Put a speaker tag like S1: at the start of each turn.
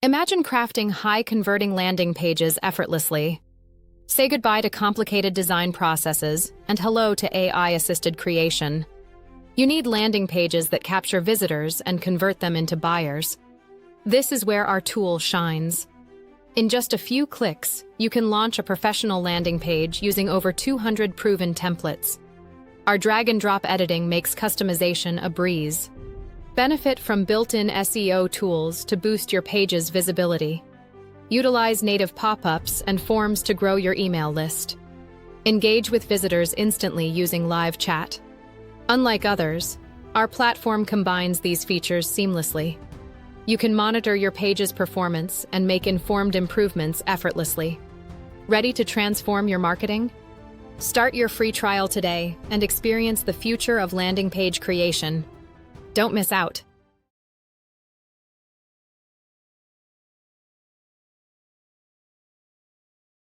S1: Imagine crafting high-converting landing pages effortlessly. Say goodbye to complicated design processes and hello to AI-assisted creation. You need landing pages that capture visitors and convert them into buyers. This is where our tool shines. In just a few clicks, you can launch a professional landing page using over 200 proven templates. Our drag-and-drop editing makes customization a breeze. Benefit from built-in SEO tools to boost your page's visibility. Utilize native pop-ups and forms to grow your email list. Engage with visitors instantly using live chat. Unlike others, our platform combines these features seamlessly. You can monitor your page's performance and make informed improvements effortlessly. Ready to transform your marketing? Start your free trial today and experience the future of landing page creation. Don't miss out.